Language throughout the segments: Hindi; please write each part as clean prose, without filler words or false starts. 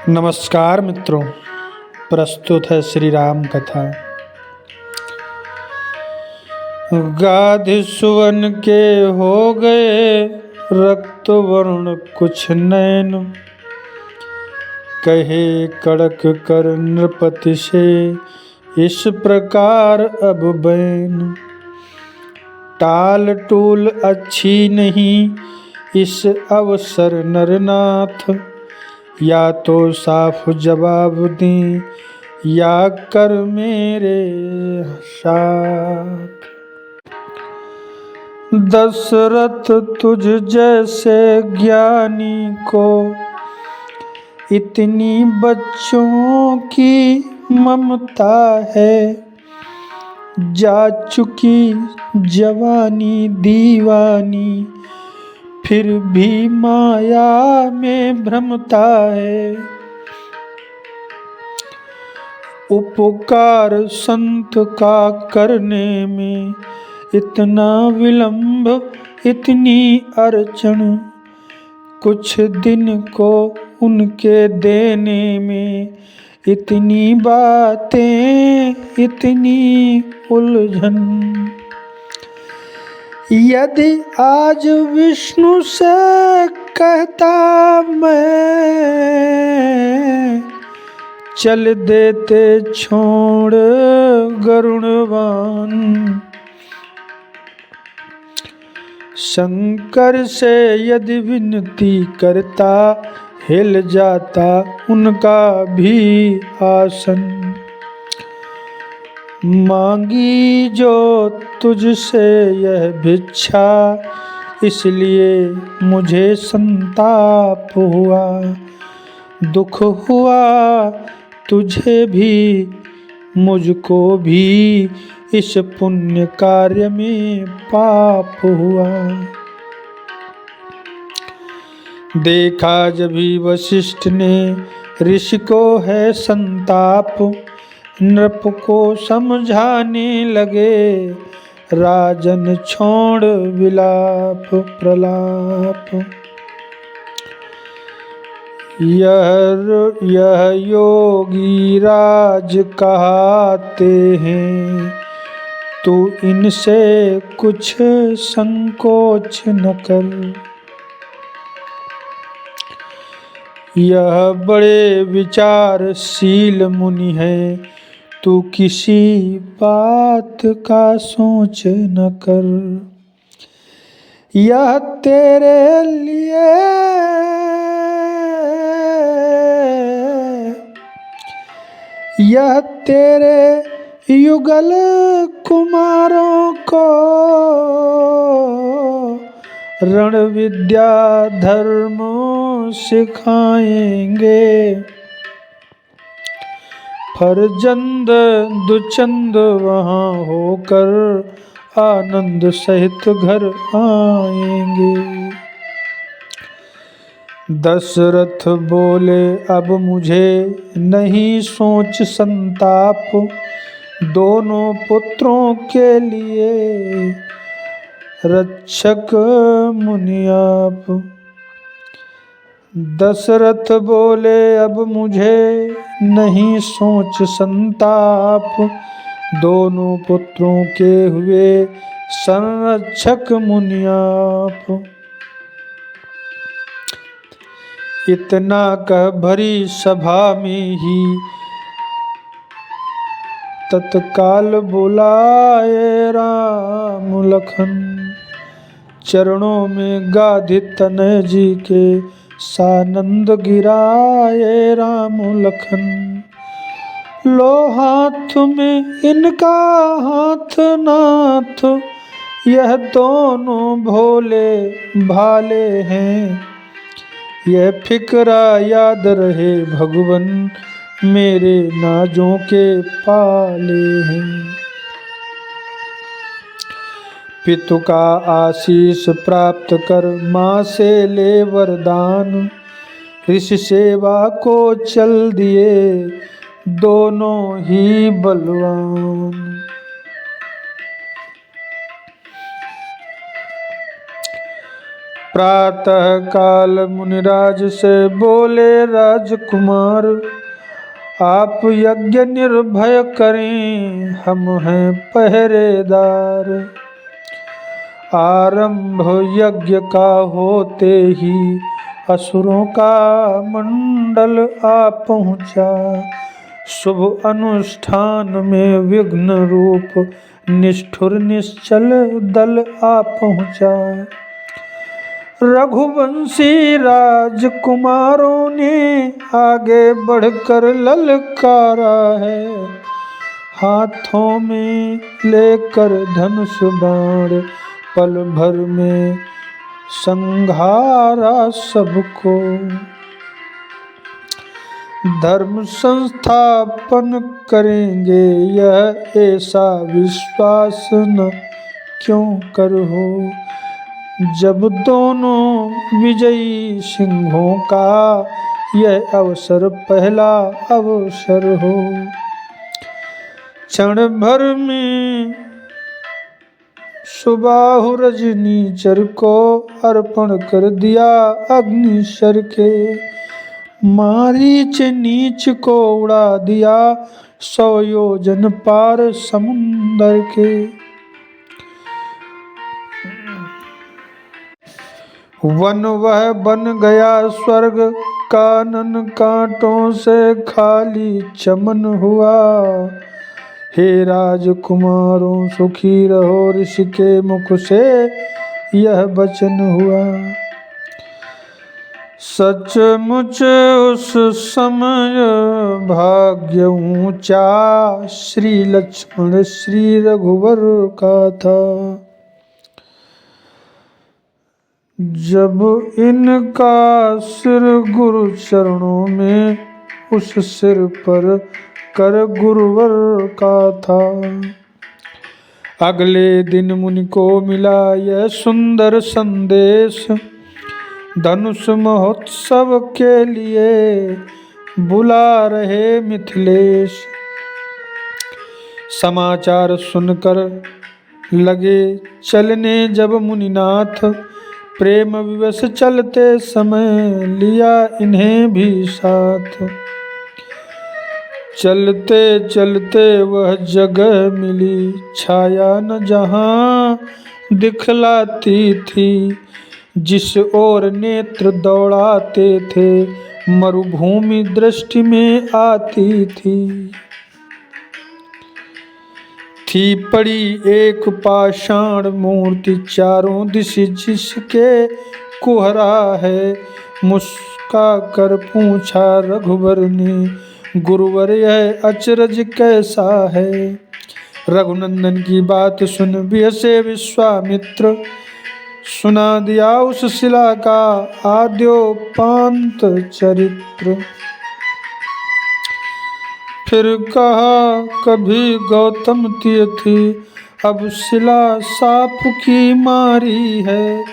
नमस्कार मित्रों, प्रस्तुत है श्री राम कथा। गाधि सुवन के हो गए रक्त वर्ण कुछ नैन, कहे कड़क कर नृपति से इस प्रकार अब बैन। टाल टूल अच्छी नहीं इस अवसर नरनाथ, या तो साफ जवाब दें या कर मेरे साथ। दशरथ तुझ जैसे ज्ञानी को इतनी बच्चों की ममता है, जा चुकी जवानी दीवानी फिर भी माया में भ्रमता है। उपकार संत का करने में इतना विलंब इतनी अड़चन, कुछ दिन को उनके देने में इतनी बातें इतनी उलझन। यदि आज विष्णु से कहता मैं, चल देते छोड़ गरुड़वान। शंकर से यदि विनती करता, हिल जाता उनका भी आसन। मांगी जो तुझसे यह भिक्षा, इसलिए मुझे संताप हुआ। दुख हुआ तुझे भी मुझको भी, इस पुण्य कार्य में पाप हुआ। देखा जभी वशिष्ठ ने ऋषि को है संताप, नृप को समझाने लगे राजन छोड़ विलाप प्रलाप। यह योगी राज कहाते हैं, तू इनसे कुछ संकोच न कर। यह बड़े विचारशील मुनि है, तू किसी बात का सोच न कर। यह तेरे लिए यह तेरे युगल कुमारों को रण विद्या धर्म सिखाएंगे। फरजंद दुचंद वहाँ होकर आनंद सहित घर आएंगे। दशरथ बोले अब मुझे नहीं सोच संताप, दोनों पुत्रों के लिए रक्षक मुनि आप। दशरथ बोले अब मुझे नहीं सोच संताप, दोनों पुत्रों के हुए संरक्षक मुनि आप। इतना कह भरी सभा में ही तत्काल बुलाए राम लखन। चरणों में गाधि तनय जी के सानंद गिराए राम लखन। लो हाथ में इनका हाथ नाथ, यह दोनों भोले भाले हैं। यह फिक्रा याद रहे भगवन, मेरे नाजों के पाले हैं। पितु का आशीष प्राप्त कर माँ से ले वरदान, ऋषि सेवा को चल दिए दोनों ही बलवान। प्रातः काल मुनिराज से बोले राजकुमार, आप यज्ञ निर्भय करें, हम हैं पहरेदार। आरंभ यज्ञ का होते ही असुरों का मंडल आ पहुँचा। शुभ अनुष्ठान में विघ्न रूप निष्ठुर निश्चल दल आ पहुँचा। रघुवंशी राजकुमारों ने आगे बढ़कर ललकारा है, हाथों में लेकर धनुष बाण पल भर में संहारा सबको। धर्म संस्थापन करेंगे यह ऐसा विश्वास न क्यों कर हो, जब दोनों विजयी सिंहों का यह अवसर पहला अवसर हो। क्षण भर में सुबाहु रजनीचर को अर्पण कर दिया अग्निशर के। मारीच नीच को उड़ा दिया 100 योजन पार समुंदर के। वन वह बन गया स्वर्ग, कानन कांटों से खाली चमन हुआ। हे राजकुमारों सुखी रहो, ऋषि के मुख से यह वचन हुआ। सचमुच उस समय भाग्य ऊंचा श्री लक्ष्मण श्री रघुवर का था, जब इनका सिर गुरु चरणों में उस सिर पर कर गुरुवर का था। अगले दिन मुनि को मिला यह सुंदर संदेश, धनुष महोत्सव के लिए बुला रहे मिथिलेश। समाचार सुनकर लगे चलने जब मुनिनाथ, प्रेम विवश चलते समय लिया इन्हें भी साथ। चलते चलते वह जगह मिली, छाया न जहाँ दिखलाती थी। जिस ओर नेत्र दौड़ाते थे मरुभूमि दृष्टि में आती थी। पड़ी एक पाषाण मूर्ति चारों दिशा, जिसके कुहरा है। मुस्का कर पूछा रघुवर ने, गुरुवर यह अचरज कैसा है। रघुनंदन की बात सुन बिहसे विश्वामित्र, सुना दिया उस शिला का आद्योपांत चरित्र। फिर कहा कभी गौतम तीर्थी, अब शिला साप की मारी है।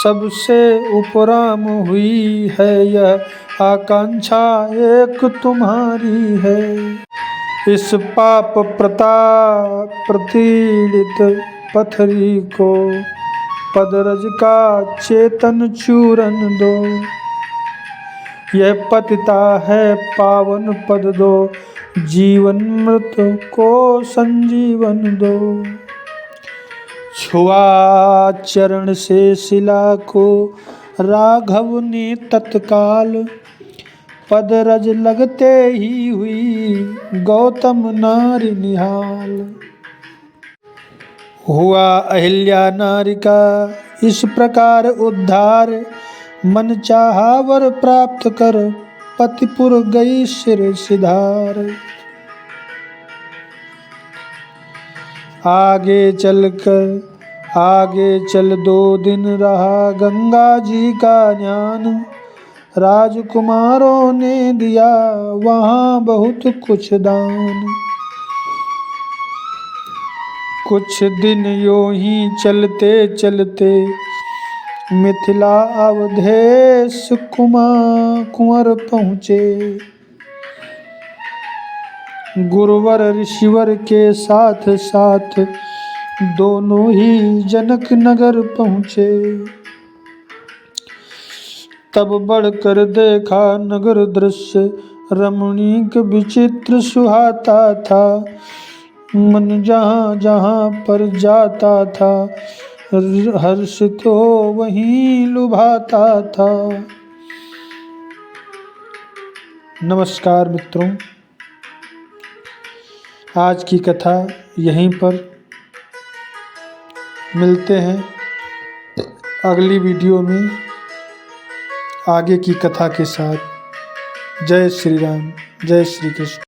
सबसे उपराम हुई है यह आकांक्षा एक तुम्हारी है। इस पाप प्रताप प्रतीलित पथरी को पदरज का चेतन चूरन दो। यह पतिता है पावन पद दो, जीवन मृत को संजीवन दो। छुआ चरण से शिला को राघव ने तत्काल, पदरज लगते ही हुई गौतम नारी निहाल। हुआ अहिल्या नारी का इस प्रकार उद्धार, मन चाहा वर प्राप्त कर पतिपुर गई सिर सिधार। आगे चल 2 दिन रहा गंगा जी का ज्ञान। राजकुमारों ने दिया वहाँ बहुत कुछ दान। कुछ दिन यूं ही चलते चलते मिथिला अवधेश कुंवर पहुँचे। गुरुवर ऋषिवर के साथ साथ दोनों ही जनक नगर पहुँचे। तब बढ़कर देखा नगर दृश्य रमणीक विचित्र सुहाता था। मन जहाँ जहाँ पर जाता था हर्ष तो वहीं लुभाता था। नमस्कार मित्रों, आज की कथा यहीं पर। मिलते हैं अगली वीडियो में आगे की कथा के साथ। जय श्री राम, जय श्री कृष्ण।